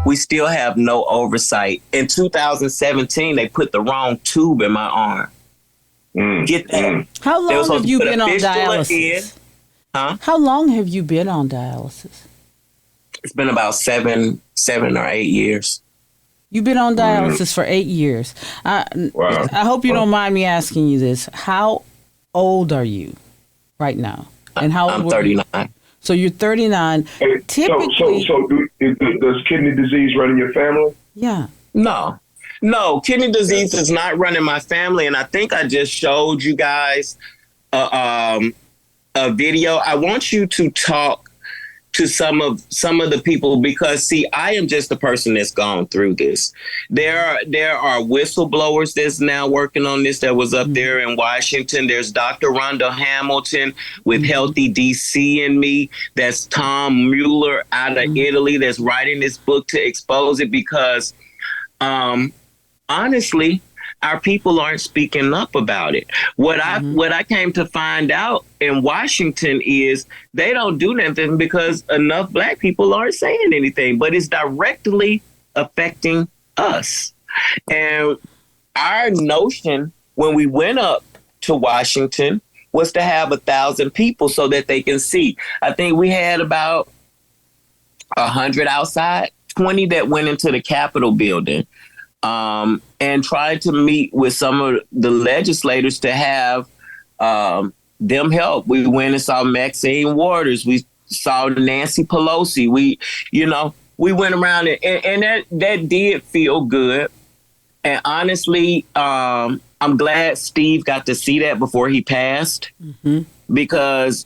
we still have no oversight. In 2017, they put the wrong tube in my arm. Get that? How long have you been on dialysis? Huh? How long have you been on dialysis? It's been about seven or 8 years. You've been on dialysis for 8 years. I hope you don't mind me asking you this. How old are you right now? And how old I'm 39. So you're 39. Hey, Typically, does kidney disease run in your family? Yeah. No, kidney disease is not running my family. And I think I just showed you guys a video. I want you to talk to some of the people, because see, I am just the person that's gone through this. There are whistleblowers that's now working on this that was up there in Washington. There's Dr. Rhonda Hamilton with Healthy DC and Me. That's Tom Mueller out of Italy that's writing this book to expose it, because honestly, our people aren't speaking up about it. What I came to find out in Washington is they don't do nothing because enough Black people aren't saying anything, but it's directly affecting us. And our notion when we went up to Washington was to have 1,000 people so that they can see. I think we had about 100 outside, 20 that went into the Capitol building. And tried to meet with some of the legislators to have them help. We went and saw Maxine Waters. We saw Nancy Pelosi. We went around and that did feel good. And honestly, I'm glad Steve got to see that before he passed, because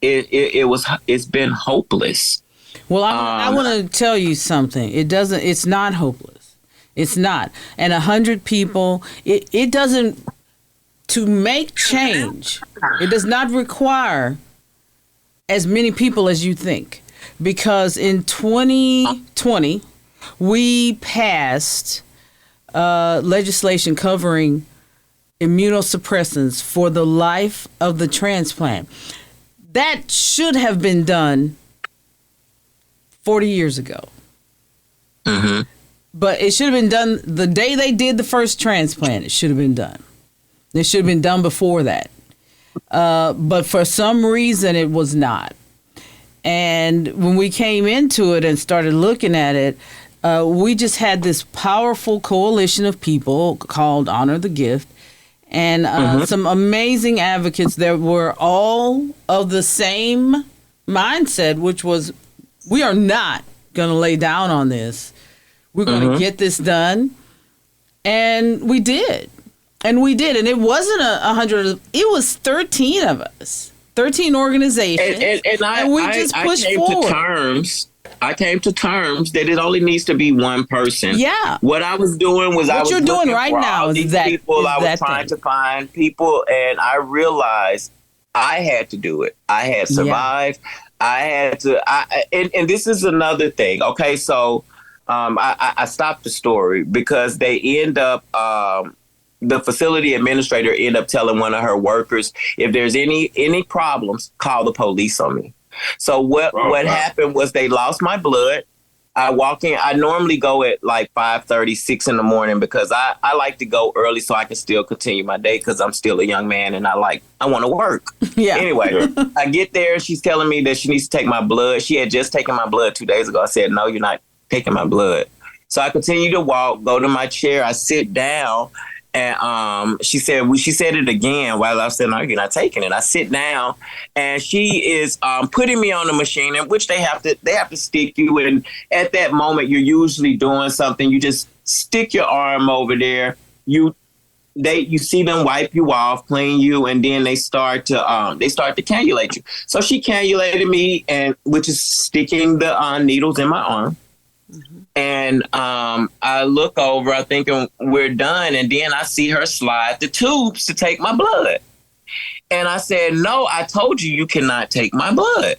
it's been hopeless. Well, I want to tell you something. It's not hopeless. It's not. And 100 people, it doesn't, to make change, it does not require as many people as you think. Because in 2020, we passed legislation covering immunosuppressants for the life of the transplant. That should have been done 40 years ago. But it should have been done the day they did the first transplant. It should have been done. It should have been done before that. But for some reason, it was not. And when we came into it and started looking at it, we just had this powerful coalition of people called Honor the Gift, and some amazing advocates that were all of the same mindset, which was, we are not going to lay down on this. We're going to get this done. And we did. And it wasn't 100. It was 13 of us, 13 organizations. And we just pushed forward. I came to terms that it only needs to be one person. Yeah. What I was doing was I was looking for all these people. I was trying to find people, and I realized I had to do it. I had survived. Yeah. I had to, and this is another thing. Okay, so I stopped the story because they end up, the facility administrator ended up telling one of her workers, if there's any problems, call the police on me. So what happened was they lost my blood. I walk in. I normally go at like 5:30, 6 in the morning because I like to go early so I can still continue my day because I'm still a young man and I want to work. Yeah. Anyway, I get there. She's telling me that she needs to take my blood. She had just taken my blood 2 days ago. I said, no, you're not taking my blood. So I continue to walk, go to my chair. I sit down. And she said it again while I said, no, you're not taking it. I sit down and she is putting me on the machine, in which they have to stick you. And at that moment, you're usually doing something. You just stick your arm over there. You see them wipe you off, clean you, and then they start to cannulate you. So she cannulated me, and which is sticking the needles in my arm. Mm-hmm. And I look over, I think we're done. And then I see her slide the tubes to take my blood. And I said, no, I told you cannot take my blood.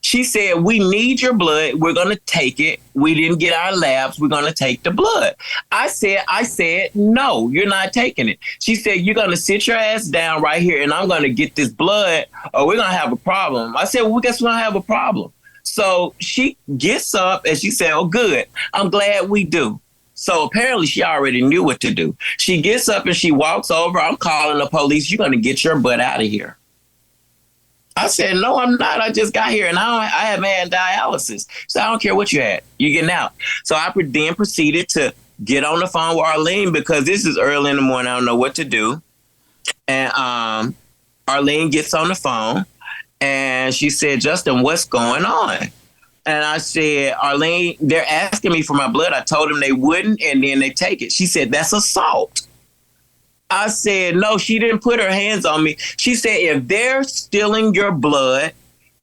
She said, we need your blood. We're going to take it. We didn't get our labs. We're going to take the blood. I said, no, you're not taking it. She said, you're going to sit your ass down right here and I'm going to get this blood or we're going to have a problem. I said, well, we guess we're going to have a problem. So she gets up and she said, oh, good. I'm glad we do. So apparently she already knew what to do. She gets up and she walks over. I'm calling the police. You're going to get your butt out of here. I said, no, I'm not. I just got here and I haven't had dialysis. So I don't care what you had. You're getting out. So I then proceeded to get on the phone with Arlene because this is early in the morning. I don't know what to do. And Arlene gets on the phone and she said, Justin, what's going on? And I said, Arlene, they're asking me for my blood. I told them they wouldn't, and then they take it. She said, that's assault. I said, no, she didn't put her hands on me. She said, if they're stealing your blood,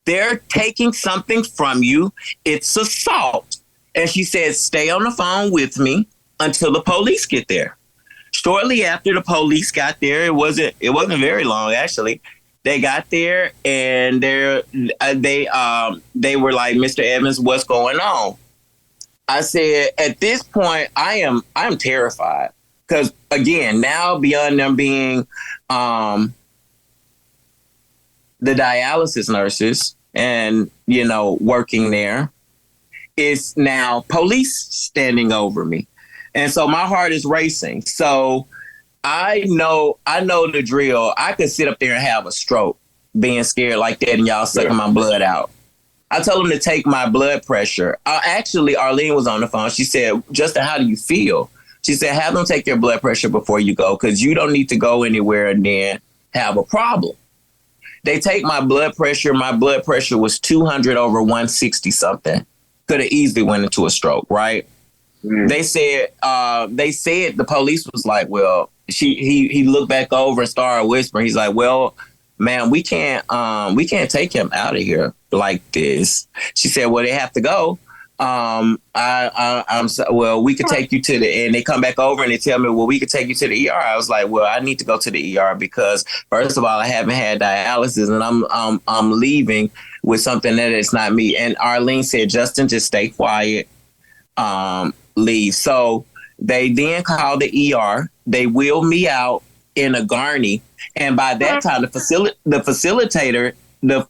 they're taking something from you, it's assault. And she said, stay on the phone with me until the police get there. Shortly after the police got there, it wasn't very long, actually. They got there and they were like, Mr. Evans, what's going on? I said, at this point, I'm terrified because again, now beyond them being the dialysis nurses and, working there, it's now police standing over me. And so my heart is racing. So I know the drill. I could sit up there and have a stroke being scared like that and y'all sucking my blood out. I told them to take my blood pressure. Actually, Arlene was on the phone. She said, Justin, how do you feel? She said, have them take your blood pressure before you go because you don't need to go anywhere and then have a problem. They take my blood pressure. My blood pressure was 200 over 160 something. Could have easily went into a stroke, right? Mm. They said the police was like, well, he looked back over and started whispering. He's like, well, man, we can't take him out of here like this. She said, well, they have to go. We could take you to the, and they come back over and they tell me, well, we could take you to the ER. I was like, well, I need to go to the ER because first of all, I haven't had dialysis and I'm leaving with something that is not me. And Arlene said, Justin, just stay quiet, leave. So they then called the ER. They wheeled me out in a gurney. And by that time, the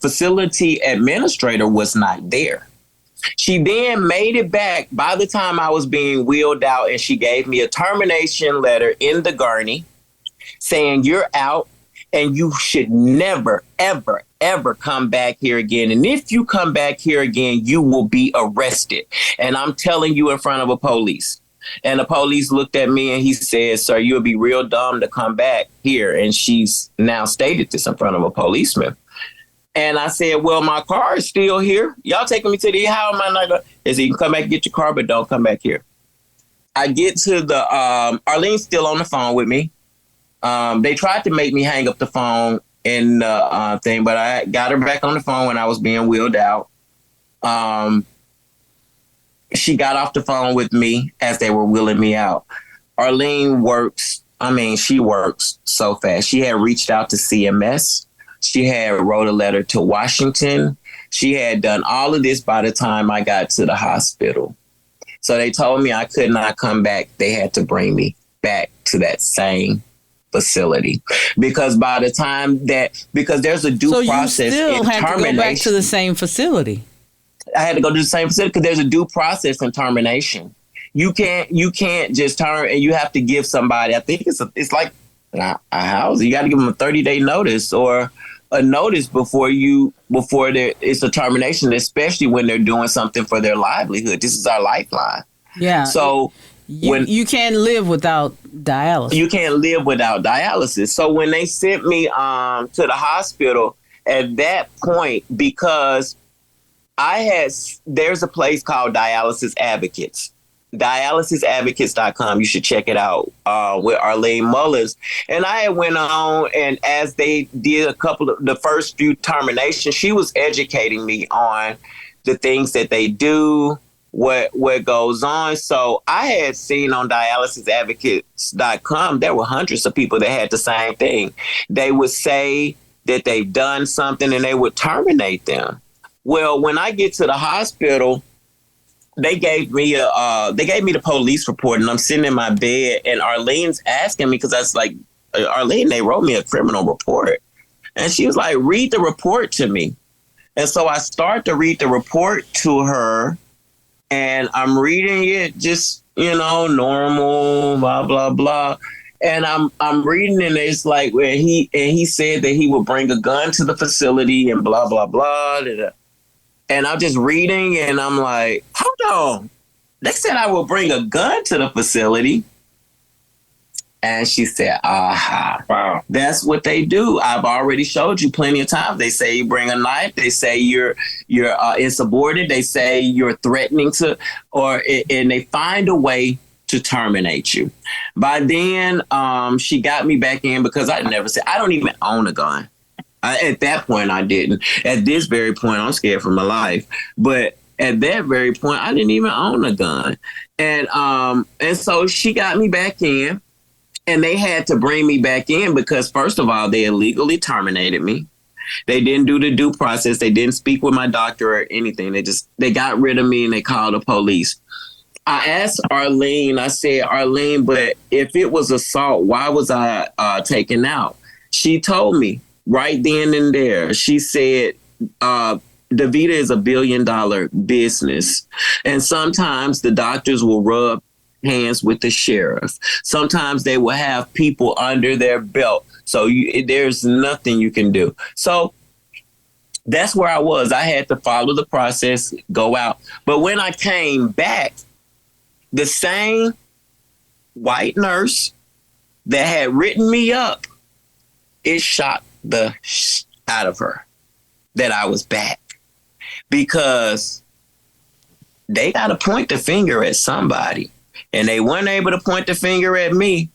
facility administrator was not there. She then made it back by the time I was being wheeled out, and she gave me a termination letter in the gurney saying you're out and you should never, ever, ever come back here again. And if you come back here again, you will be arrested. And I'm telling you in front of a police. And the police looked at me and he said, sir, you'll be real dumb to come back here. And she's now stated this in front of a policeman. And I said, well, my car is still here. Y'all taking me to the, how am I not going to? He said, you can come back and get your car, but don't come back here. I get to the, Arlene's still on the phone with me. They tried to make me hang up the phone in the thing, but I got her back on the phone when I was being wheeled out. She got off the phone with me as they were wheeling me out. Arlene she works so fast. She had reached out to CMS. She had wrote a letter to Washington. She had done all of this by the time I got to the hospital. So they told me I could not come back. They had to bring me back to that same facility because by the time because there's a due process in termination. So you still had to go back to the same facility. I had to go to the same facility because there's a due process in termination. You can't just turn and you have to give somebody. I think it's like a house. You got to give them a 30-day notice or a notice before it's a termination, especially when they're doing something for their livelihood. This is our lifeline. Yeah. So you can't live without dialysis. You can't live without dialysis. So when they sent me to the hospital at that point, because there's a place called Dialysis Advocates. DialysisAdvocates.com. You should check it out with Arlene Mullins. And I had went on, and as they did the first few terminations, she was educating me on the things that they do, what goes on. So I had seen on DialysisAdvocates.com, there were hundreds of people that had the same thing. They would say that they've done something and they would terminate them. Well, when I get to the hospital, they gave me the police report, and I'm sitting in my bed, and Arlene's asking me because I was like, Arlene, they wrote me a criminal report, and she was like, read the report to me. And so I start to read the report to her, and I'm reading it just, normal, blah, blah, blah. And I'm reading, and it's like where he said that he would bring a gun to the facility and blah, blah, blah. And I'm just reading, and I'm like, hold on. They said I will bring a gun to the facility. And she said, aha, wow, that's what they do. I've already showed you plenty of times. They say you bring a knife. They say you're insubordinate. They say you're threatening to, and they find a way to terminate you. By then, she got me back in because I never said, I don't even own a gun. At that point, I didn't. At this very point, I'm scared for my life. But at that very point, I didn't even own a gun. And so she got me back in. And they had to bring me back in because, first of all, they illegally terminated me. They didn't do the due process. They didn't speak with my doctor or anything. They got rid of me and they called the police. I asked Arlene, I said, Arlene, but if it was assault, why was I taken out? She told me right then and there. She said, DaVita is $1 billion business. And sometimes the doctors will rub hands with the sheriff. Sometimes they will have people under their belt. So there's nothing you can do. So that's where I was. I had to follow the process, go out. But when I came back, the same white nurse that had written me up, it shocked the out of her that I was back, because they got to point the finger at somebody. And they weren't able to point the finger at me.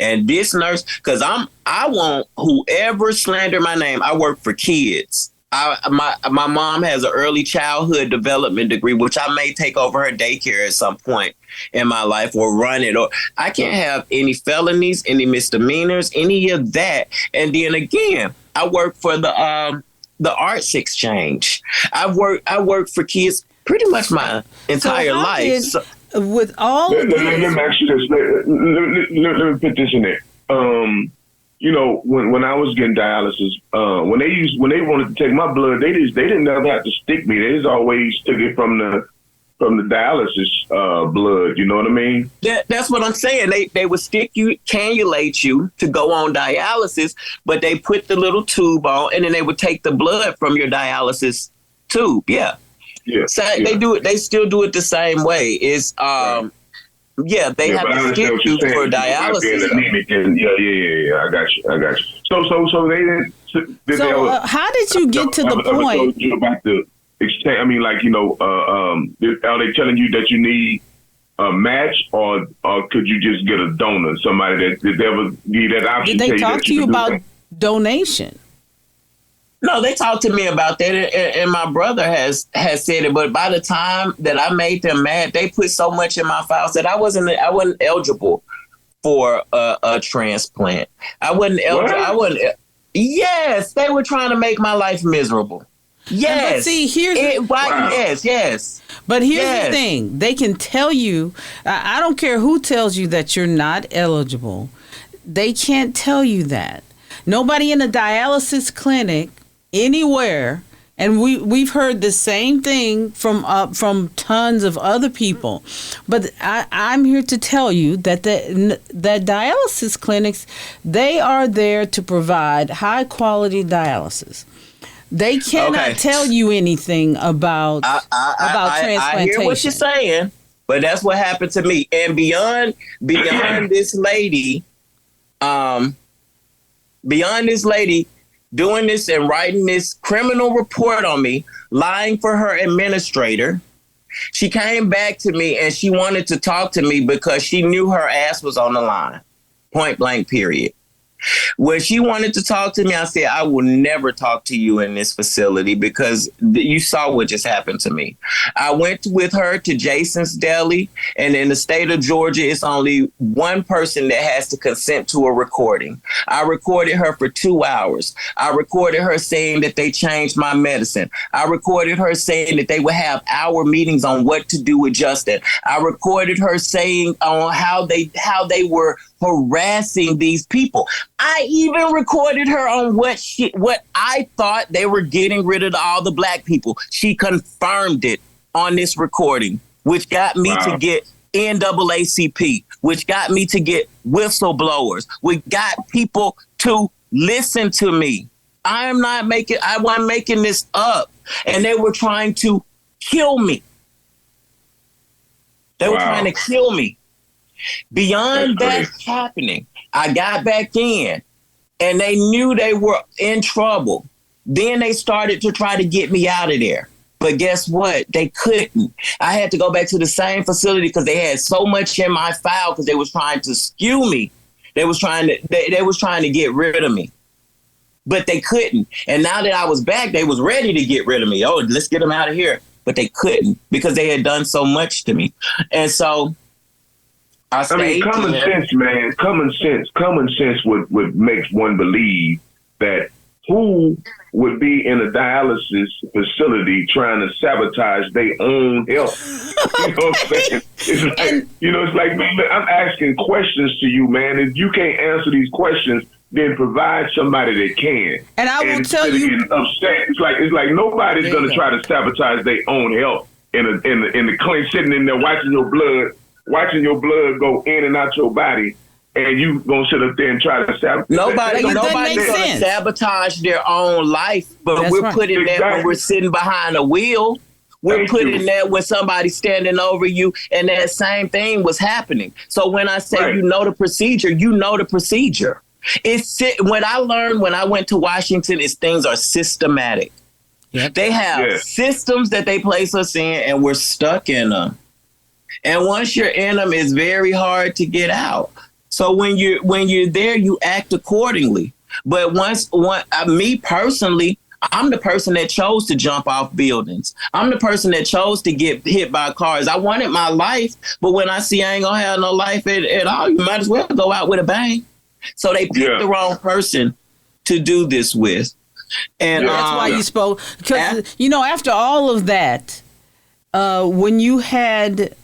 And this nurse, because I want whoever slandered my name. I work for kids. My mom has an early childhood development degree, which I may take over her daycare at some point in my life or run it. Or I can't have any felonies, any misdemeanors, any of that. And then again, I work for the Arts Exchange. I work for kids pretty much my entire life. With all let me ask you this. Let me put this in there. When I was getting dialysis, when they wanted to take my blood, they didn't never have to stick me. They just always took it from the dialysis blood. You know what I mean? That's what I'm saying. They would stick you, cannulate you to go on dialysis, but they put the little tube on, and then they would take the blood from your dialysis tube. Yeah. Yeah, so they do it. They still do it the same way. It's right. They have to skip you for dialysis. Yeah. I got you. So they didn't. How did you get to the point? About the exchange. I mean, are they telling you that you need a match, or could you just get a donor? Somebody that ever give that option. Did they talk to you about donation? No, they talked to me about that, and my brother has said it. But by the time that I made them mad, they put so much in my files that I wasn't eligible for a transplant. I wasn't eligible. Yes, they were trying to make my life miserable. Yes. But see, yes. But here's the thing: they can tell you. I don't care who tells you that you're not eligible. They can't tell you that. Nobody in a dialysis clinic anywhere, and we've heard the same thing from tons of other people, but I'm here to tell you that that dialysis clinics, they are there to provide high quality dialysis. They cannot tell you anything about transplantation. I hear what you're saying, but that's what happened to me. And beyond this lady, doing this and writing this criminal report on me, lying for her administrator, she came back to me and she wanted to talk to me because she knew her ass was on the line. Point blank, period. When she wanted to talk to me, I said, I will never talk to you in this facility because you saw what just happened to me. I went with her to Jason's Deli, and in the state of Georgia, it's only one person that has to consent to a recording. I recorded her for 2 hours. I recorded her saying that they changed my medicine. I recorded her saying that they would have hour meetings on what to do with Justin. I recorded her saying on how they were harassing these people. I even recorded her on what I thought they were getting rid of all the black people. She confirmed it on this recording, which got me to get NAACP, which got me to get whistleblowers. We got people to listen to me. I wasn't making this up. And they were trying to kill me. They were trying to kill me. Beyond that happening, I got back in and they knew they were in trouble. Then they started to try to get me out of there. But guess what? They couldn't. I had to go back to the same facility because they had so much in my file because they was trying to skew me. They was trying to get rid of me. But they couldn't. And now that I was back, they was ready to get rid of me. Oh, let's get them out of here. But they couldn't because they had done so much to me. And so I mean, common sense, man. Common sense would make one believe that who would be in a dialysis facility trying to sabotage their own health. You know what I'm saying? It's like, man, I'm asking questions to you, man. If you can't answer these questions, then provide somebody that can. And I will tell you, upset. It's like nobody's going to try to sabotage their own health in the clinic, sitting in there watching your blood go in and out your body. And you gonna sit up there and try to sabotage? Nobody's gonna sabotage their own life, but we're putting that when we're sitting behind a wheel. We're putting that when somebody's standing over you, and that same thing was happening. So when I say you know the procedure, you know the procedure. What I learned when I went to Washington is things are systematic. Yep. They have systems that they place us in, and we're stuck in them. And once you're in them, it's very hard to get out. So when you're there, you act accordingly. But me personally, I'm the person that chose to jump off buildings. I'm the person that chose to get hit by cars. I wanted my life, but when I see I ain't gonna have no life at all, you might as well go out with a bang. So they picked the wrong person to do this with. And that's why you spoke. Because, after all of that, when you had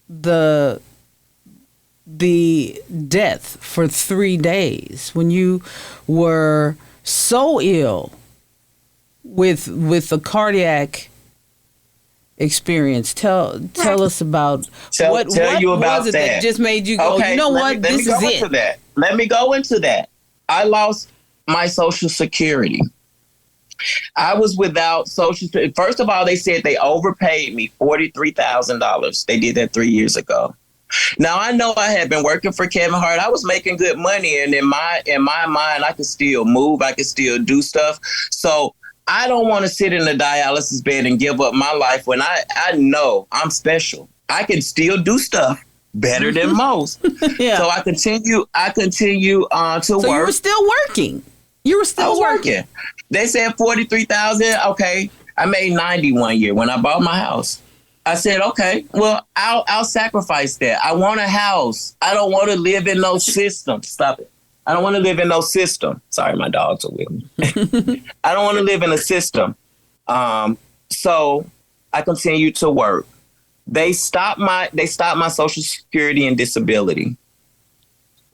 the death for 3 days, when you were so ill with the cardiac experience, tell us about what was it that just made you go, this is it. Let me go into that. I lost my Social Security. I was without Social Security. First of all, they said they overpaid me $43,000. They did that 3 years ago. Now, I know I had been working for Kevin Hart. I was making good money. And in my mind, I could still move. I could still do stuff. So I don't want to sit in a dialysis bed and give up my life when I know I'm special. I can still do stuff better than most. So I continue to work. So you were still working. You were still working. They said $43,000. Okay. I made $90 one year when I bought my house. I said, okay, well, I'll sacrifice that. I want a house. I don't want to live in no system. Stop it. I don't want to live in no system. Sorry, my dogs are with me. I don't want to live in a system. So I continued to work. They stopped my Social Security and disability.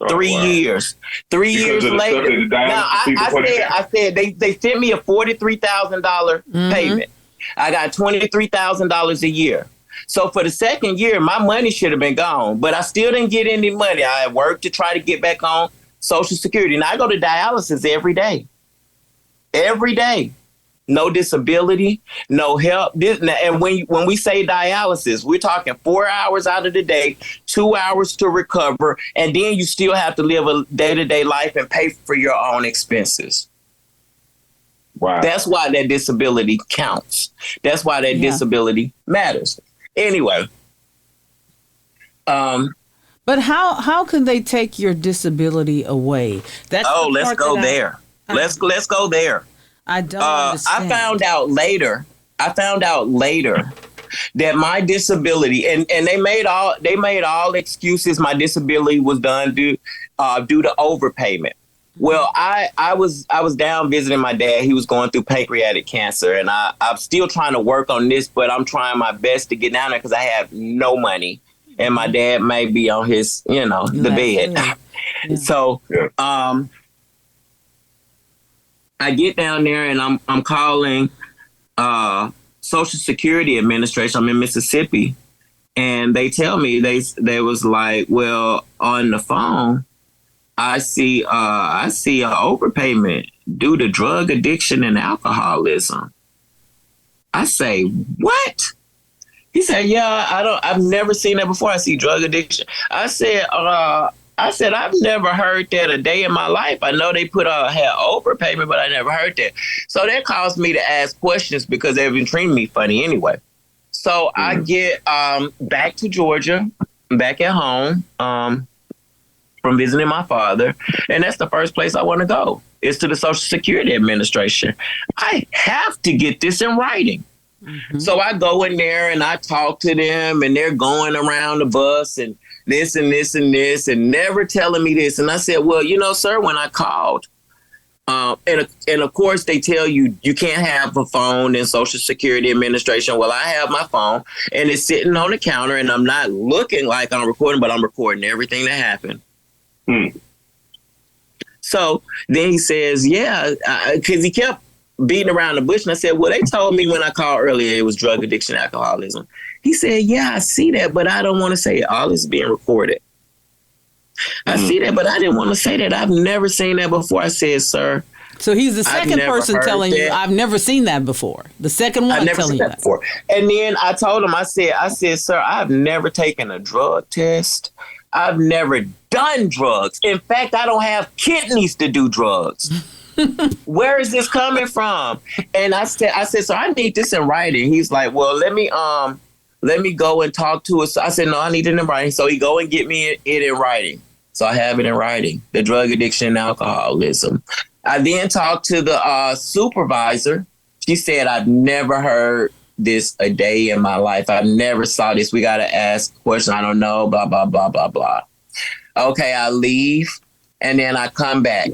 3 years. 3 years later. Now I said they sent me a $43,000 payment. I got $23,000 a year. So for the second year, my money should have been gone, but I still didn't get any money. I had worked to try to get back on Social Security. Now I go to dialysis every day. Every day. No disability, no help. And when we say dialysis, we're talking 4 hours out of the day, 2 hours to recover, and then you still have to live a day-to-day life and pay for your own expenses. Wow. That's why that disability counts. That's why that disability matters. Anyway. But how can they take your disability away? Let's go there. Let's go there. I don't understand. I found out later that my disability and they made all excuses. My disability was done due to overpayment. Well, I was down visiting my dad. He was going through pancreatic cancer, and I'm still trying to work on this, but I'm trying my best to get down there because I have no money, and my dad may be on his, the bed. Yeah. So, I get down there and I'm calling Social Security Administration. I'm in Mississippi, and they tell me they was like, well, on the phone, I see an overpayment due to drug addiction and alcoholism. I say, what? He said, yeah, I've never seen that before. I see drug addiction. I said, I've never heard that a day in my life. I know they had overpayment, but I never heard that. So that caused me to ask questions because they've been treating me funny anyway. So I get back to Georgia, back at home, from visiting my father. And that's the first place I want to go. Is to the Social Security Administration. I have to get this in writing. Mm-hmm. So I go in there and I talk to them, and they're going around the bus and this and this and this and never telling me this. And I said, well, sir, when I called, and of course they tell you can't have a phone in Social Security Administration. Well, I have my phone and it's sitting on the counter, and I'm not looking like I'm recording, but I'm recording everything that happened. So then he says, yeah, because he kept beating around the bush. And I said, well, they told me when I called earlier it was drug addiction, alcoholism. He said, yeah, I see that, but I don't want to say it. All this is being recorded. I see that, but I didn't want to say that. I've never seen that before. I said, sir. So he's the second person telling you, I've never seen that before. The second one telling you that before. And then I told him, I said, sir, I've never taken a drug test. I've never done drugs. In fact, I don't have kidneys to do drugs. Where is this coming from? And I said, so I need this in writing. He's like, well, let me go and talk to us. I said, no, I need it in writing. So he go and get me it in writing. So I have it in writing, the drug addiction and alcoholism. I then talked to the supervisor. She said, I've never heard this a day in my life. I've never saw this. We got to ask a question. I don't know, blah, blah, blah, blah, blah. Okay, I leave and then I come back.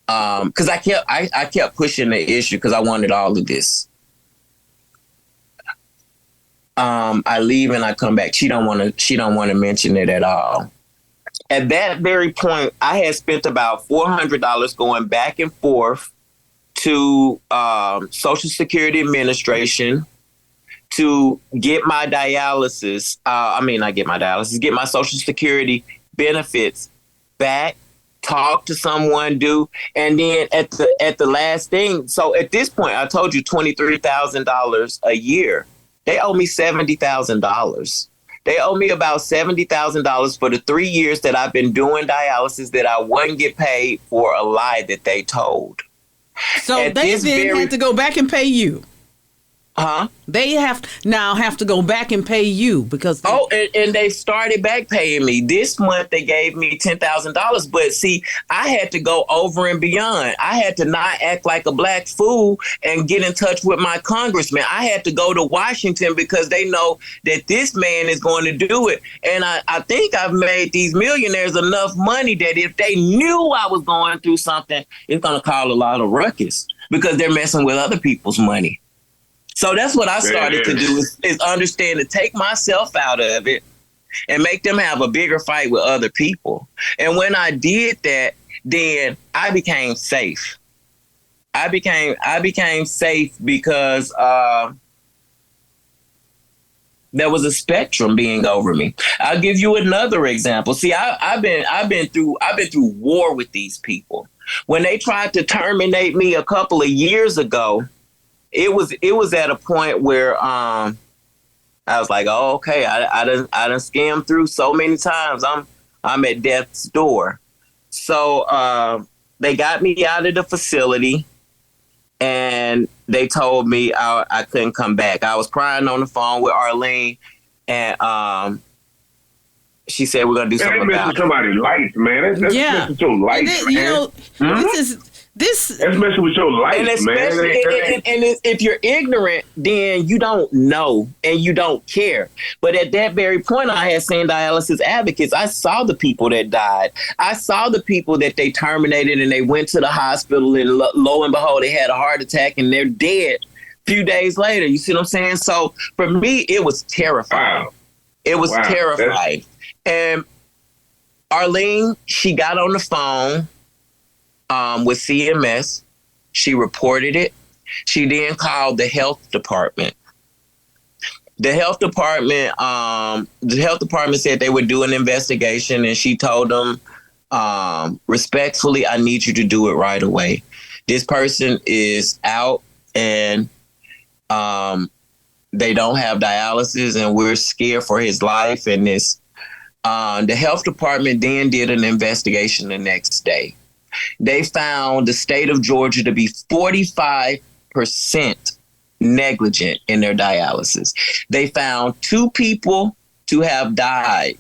Because I kept pushing the issue because I wanted all of this. I leave and I come back. She don't want to mention it at all. At that very point, I had spent about $400 going back and forth to Social Security Administration to get my dialysis. Get my Social Security benefits back. Talk to someone, and then at the last thing. So at this point, I told you $23,000 a year. They owe me $70,000. They owe me about $70,000 for the 3 years that I've been doing dialysis that I wouldn't get paid for a lie that they told. So they then had to go back and pay you. Huh? They have to go back and pay you because and they started back paying me. This month they gave me $10,000, but see, I had to go over and beyond. I had to not act like a black fool and get in touch with my congressman. I had to go to Washington because they know that this man is going to do it. And I think I've made these millionaires enough money that if they knew I was going through something, it's going to cause a lot of ruckus because they're messing with other people's money. So that's what I started to do is understand to take myself out of it and make them have a bigger fight with other people. And when I did that, then I became safe. I became safe because there was a spectrum being over me. I'll give you another example. See, I've been through war with these people. When they tried to terminate me a couple of years ago, it was at a point where I was like, oh, okay, I done scammed through so many times. I'm at death's door. So they got me out of the facility and they told me I couldn't come back. I was crying on the phone with Arlene and she said, we're going to do something about it. Somebody's life, man. That's messing with your life, man. That's messing with your life, and especially, man. And if you're ignorant, then you don't know and you don't care. But at that very point, I had seen dialysis advocates. I saw the people that died. I saw the people that they terminated and they went to the hospital and lo and behold, they had a heart attack and they're dead a few days later. You see what I'm saying? So for me, it was terrifying. Wow. It was terrifying. And Arlene, she got on the phone with CMS. She reported it. She then called the health department. The health department said they would do an investigation, and she told them, respectfully, I need you to do it right away. This person is out, and they don't have dialysis, and we're scared for his life. And this, the health department then did an investigation the next day. They found the state of Georgia to be 45% negligent in their dialysis. They found 2 people to have died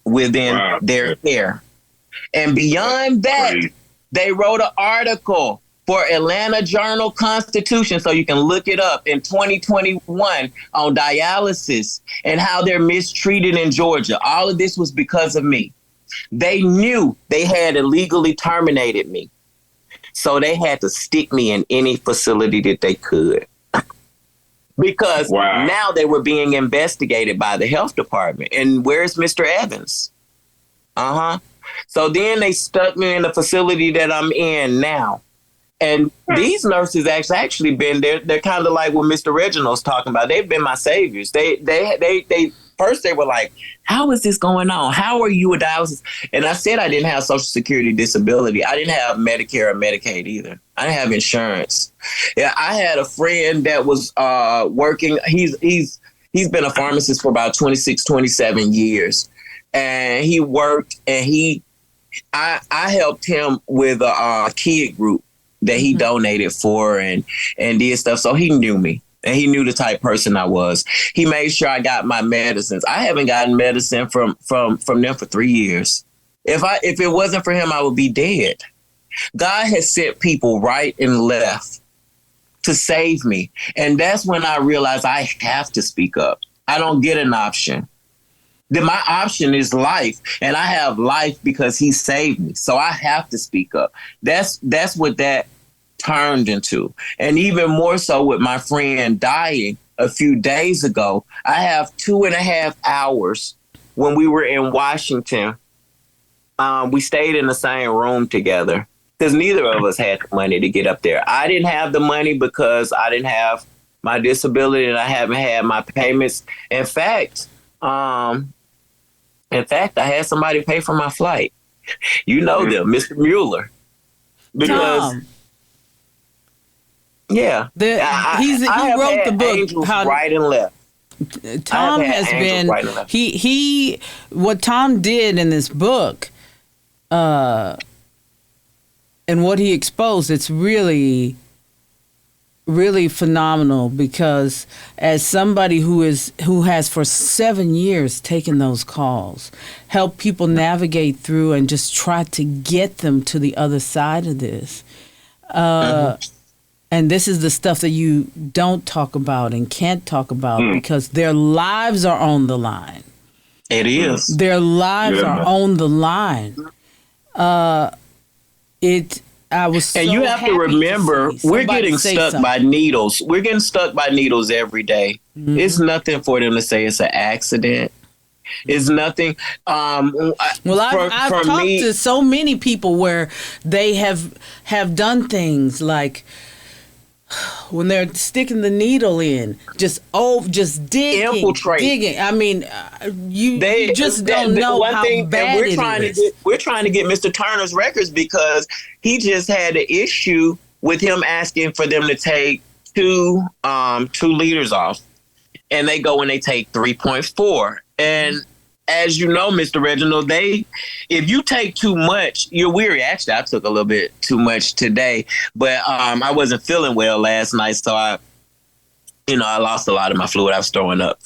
within their care. And beyond that, they wrote an article for Atlanta Journal-Constitution, so you can look it up, in 2021 on dialysis and how they're mistreated in Georgia. All of this was because of me. They knew they had illegally terminated me. So they had to stick me in any facility that they could. Because now they were being investigated by the health department. And where's Mr. Evans? So then they stuck me in the facility that I'm in now. And these nurses actually been there. They're kind of like what Mr. Reginald's talking about. They've been my saviors. They first they were like, how is this going on? How are you a dialysis? And I said I didn't have Social Security disability. I didn't have Medicare or Medicaid either. I didn't have insurance. Yeah, I had a friend that was working. He's been a pharmacist for about 26, 27 years. And he worked, and I helped him with a kid group that he donated for and did stuff. So he knew me. And he knew the type of person I was. He made sure I got my medicines. I haven't gotten medicine from them for 3 years. If it wasn't for him, I would be dead. God has sent people right and left to save me. And that's when I realized I have to speak up. I don't get an option. Then my option is life. And I have life because he saved me. So I have to speak up. That's what that turned into. And even more so with my friend dying a few days ago, I have 2.5 hours when we were in Washington. We stayed in the same room together because neither of us had the money to get up there. I didn't have the money because I didn't have my disability and I haven't had my payments. In fact, I had somebody pay for my flight. You know them, Mr. Mueller. Because he wrote the book How Right and Left. Tom has been what Tom did in this book and what he exposed, it's really really phenomenal, because as somebody who has for 7 years taken those calls, helped people navigate through and just try to get them to the other side of this. And this is the stuff that you don't talk about and can't talk about because their lives are on the line. It is. Their lives are on the line. I was so and you have to remember, we're getting stuck by needles. We're getting stuck by needles every day. Mm-hmm. It's nothing for them to say it's an accident. It's nothing. Well, I've talked to so many people where they have done things like when they're sticking the needle in, just digging, infiltrating. I mean, you just don't know how bad it is. We're trying to get Mr. Turner's records because he just had an issue with him asking for them to take 2 liters off, and they go and they take 3.4. And as you know, Mr. Reginald, if you take too much, you're weary. Actually, I took a little bit too much today, but I wasn't feeling well last night, so I lost a lot of my fluid. I was throwing up.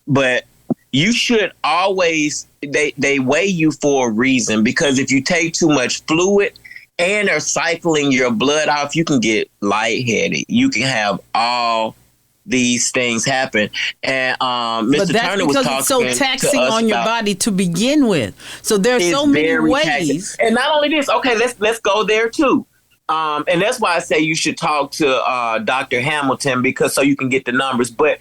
But you should always, they weigh you for a reason, because if you take too much fluid and are cycling your blood off, you can get lightheaded. You can have all these things happen. And Mr. Turner was talking to us. But that's because it's so taxing on your body to begin with. So there's so many ways. Taxing. And not only this, okay, let's go there too. And that's why I say you should talk to Dr. Hamilton, because so you can get the numbers. But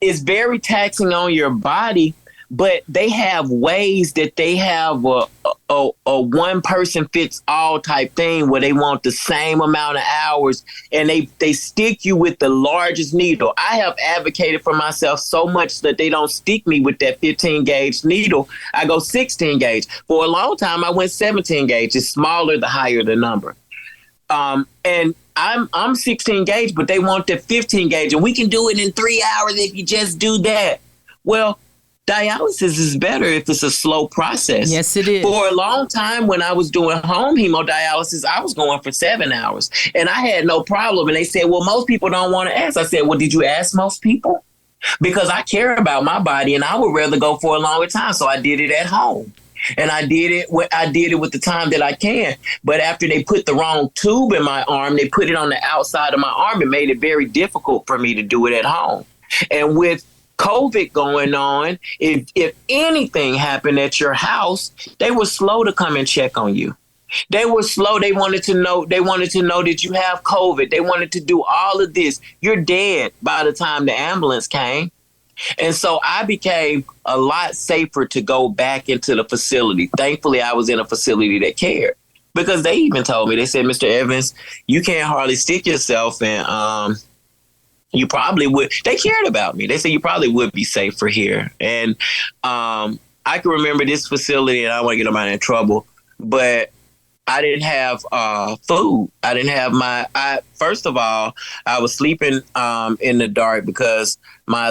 it's very taxing on your body but they have ways that they have a one person fits all type thing where they want the same amount of hours, and they stick you with the largest needle. I have advocated for myself so much that they don't stick me with that 15 gauge needle. I go 16 gauge. For a long time, I went 17 gauge. It's smaller, the higher the number. And I'm 16 gauge, but they want the 15 gauge, and we can do it in 3 hours if you just do that. Well, dialysis is better if it's a slow process. Yes, it is. For a long time, when I was doing home hemodialysis, I was going for 7 hours, and I had no problem. And they said, well, most people don't want to ask. I said, well, did you ask most people? Because I care about my body, and I would rather go for a longer time. So I did it at home. And I did it with the time that I can. But after they put the wrong tube in my arm, they put it on the outside of my arm. It made it very difficult for me to do it at home. And with COVID going on, if anything happened at your house, they were slow to come and check on you. They were slow. They wanted to know that you have COVID. They wanted to do all of this. You're dead by the time the ambulance came. And so I became a lot safer to go back into the facility. Thankfully, I was in a facility that cared, because they even told me, they said, Mr. Evans, you can't hardly stick yourself, and you probably would. They cared about me. They said you probably would be safer here. And I can remember this facility, and I don't want to get nobody in trouble, but I didn't have food. I didn't have first of all, I was sleeping in the dark because my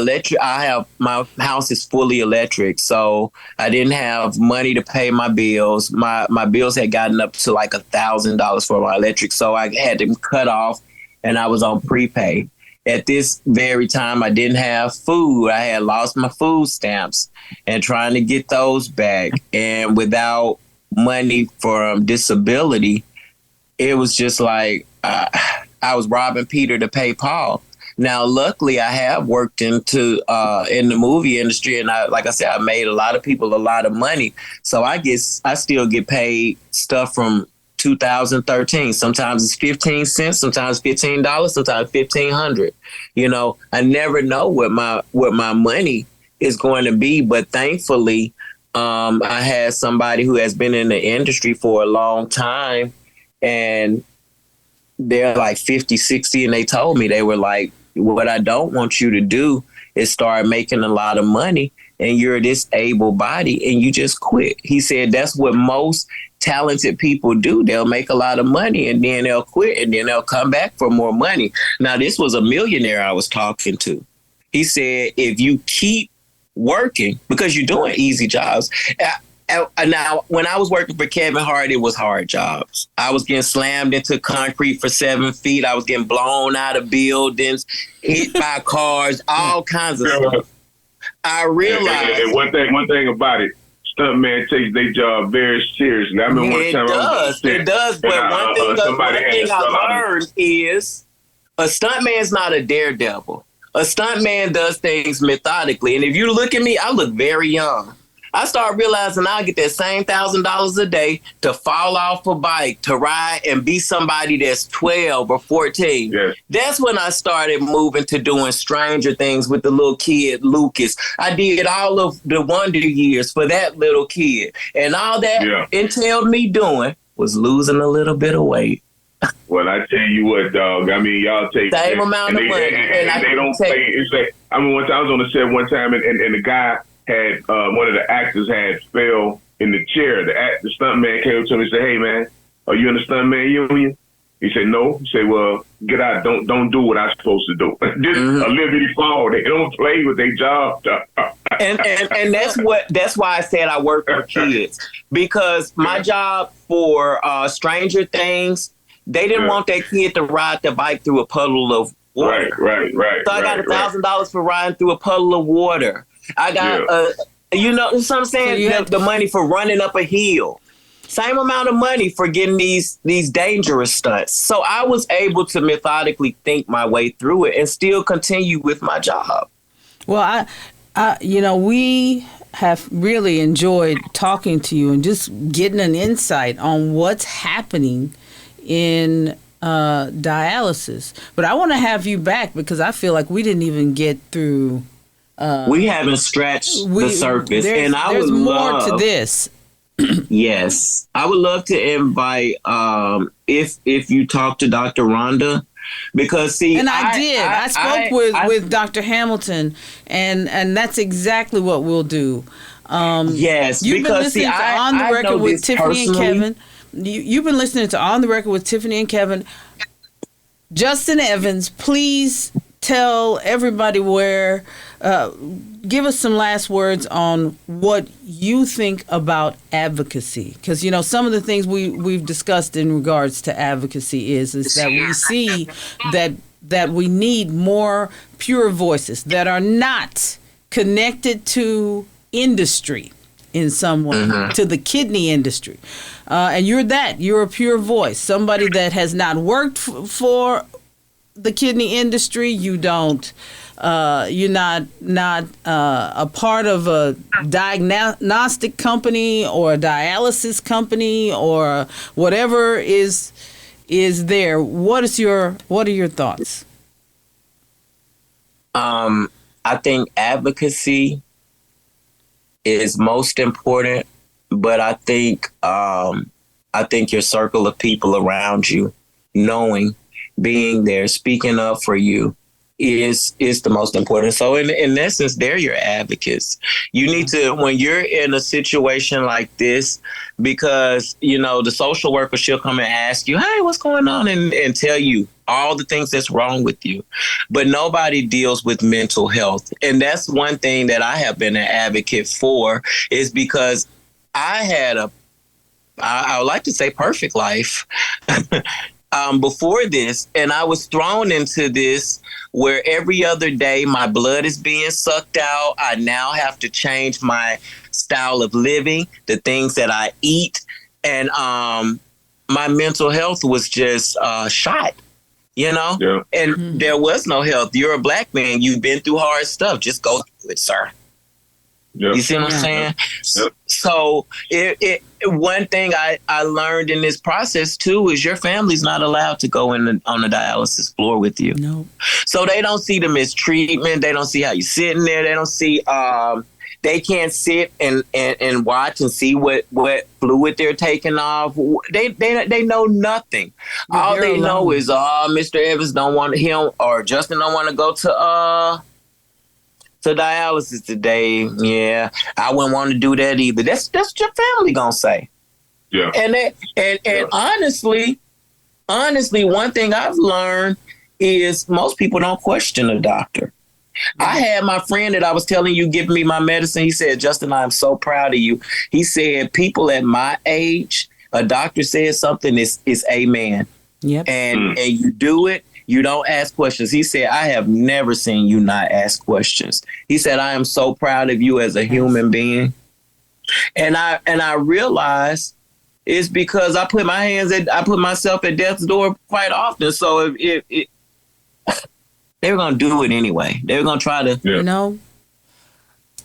house is fully electric. So I didn't have money to pay my bills. My bills had gotten up to like $1,000 for my electric. So I had them cut off, and I was on prepay. At this very time, I didn't have food. I had lost my food stamps and trying to get those back. And without money for disability, it was just like I was robbing Peter to pay Paul. Now, luckily, I have worked in the movie industry, and like I said, I made a lot of people a lot of money. So I still get paid stuff from 2013. Sometimes it's 15 cents, sometimes $15, sometimes $1,500. You know, I never know what my money is going to be, but thankfully, I had somebody who has been in the industry for a long time, and they're like 50, 60, and they told me, they were like, what I don't want you to do is start making a lot of money, and you're this able body, and you just quit. He said that's what most talented people do. They'll make a lot of money, and then they'll quit, and then they'll come back for more money. Now, this was a millionaire I was talking to. He said, if you keep working, because you're doing easy jobs. Now, when I was working for Kevin Hart, it was hard jobs. I was getting slammed into concrete for 7 feet. I was getting blown out of buildings, hit by cars, all kinds of stuff. I realized. And one thing about it, stuntman takes their job very seriously. I remember one time it does. But one thing I learned is a stuntman's not a daredevil. A stuntman does things methodically. And if you look at me, I look very young. I start realizing I'll get that same $1,000 a day to fall off a bike, to ride and be somebody that's 12 or 14. Yes. That's when I started moving to doing Stranger Things with the little kid, Lucas. I did all of the Wonder Years for that little kid. And all that entailed me doing was losing a little bit of weight. Well, I tell you what, dog. I mean, y'all take same amount of money, and they don't pay. It's like, I mean, I was on the set one time, and the guy had one of the actors had fell in the chair. The stuntman came up to me and said, "Hey, man, are you in the stuntman union?" He said, "No." He said, "Well, get out. Don't do what I'm supposed to do." Just a little bitty fall. They don't play with their job. and that's why I said I work for kids, because my job for Stranger Things, they didn't want that kid to ride the bike through a puddle of water. Right. So I got $1,000 for riding through a puddle of water. I got, you know what I'm saying? So the money for running up a hill. Same amount of money for getting these dangerous stunts. So I was able to methodically think my way through it and still continue with my job. Well, we have really enjoyed talking to you and just getting an insight on what's happening in dialysis. But I want to have you back because I feel like we didn't even get through We haven't scratched the surface, and there's more to this. Yes, I would love to invite if you talk to Dr. Rhonda, because I spoke with Dr. Hamilton, and that's exactly what we'll do. Yes, you've been listening to On the Record with Tiffany and Kevin. You've been listening to On the Record with Tiffany and Kevin. Justin Evans, please tell everybody where. Give us some last words on what you think about advocacy, because some of the things we've discussed in regards to advocacy is that we see that we need more pure voices that are not connected to industry in some way, to the kidney industry, and you're a pure voice, somebody that has not worked for the kidney industry. You're not a part of a diagnostic company or a dialysis company or whatever is there. What are your thoughts? I think advocacy is most important, but I think your circle of people around you, knowing, being there, speaking up for you, is the most important. So in essence, they're your advocates. You need to, when you're in a situation like this, because, the social worker, she'll come and ask you, hey, what's going on? And tell you all the things that's wrong with you. But nobody deals with mental health. And that's one thing that I have been an advocate for, is because I had I would like to say perfect life before this. And I was thrown into this where every other day my blood is being sucked out. I now have to change my style of living, the things that I eat. And my mental health was just shot, Yeah. And there was no health. You're a black man. You've been through hard stuff. Just go through it, sir. Yep. You see what I'm saying? Yep. So one thing I learned in this process too is your family's not allowed to go on the dialysis floor with you. No. So they don't see the mistreatment. They don't see how you're sitting there. They don't see. They can't sit and watch and see what fluid they're taking off. They know nothing. All they know is Mr. Evans don't want him, or Justin don't want to go to dialysis today. Yeah, I wouldn't want to do that either. That's what your family gonna say. Yeah. And honestly, one thing I've learned is most people don't question a doctor. I had my friend that I was telling you giving me my medicine. He said, Justin, I'm so proud of you. He said, people at my age, a doctor says something, is amen. Yep. And you do it. You don't ask questions. He said, I have never seen you not ask questions. He said, I am so proud of you as a human being. And I realized it's because I put myself at death's door quite often. So if they were going to do it anyway. They were going to try to,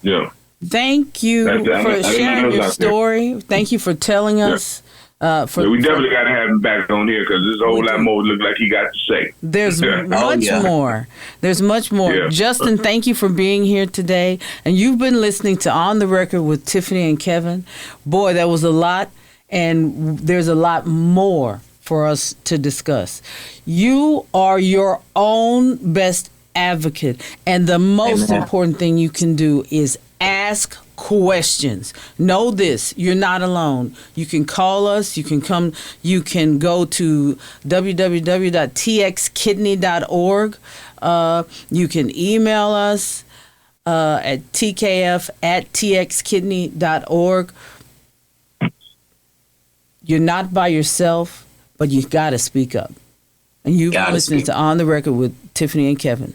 Yeah. Thank you for sharing your story. Thank you for telling us. We definitely got to have him back on here, because there's a whole lot more look like he got to say. There's much more. There's much more. Yeah. Justin, thank you for being here today. And you've been listening to On the Record with Tiffany and Kevin. Boy, that was a lot. And there's a lot more for us to discuss. You are your own best advocate. And the most important thing you can do is ask questions. Know this, you're not alone. You can call us, you can come, you can go to www.txkidney.org. You can email us at tkf@txkidney.org. You're not by yourself, but you got to speak up. And you've been listening to On the Record with Tiffany and Kevin.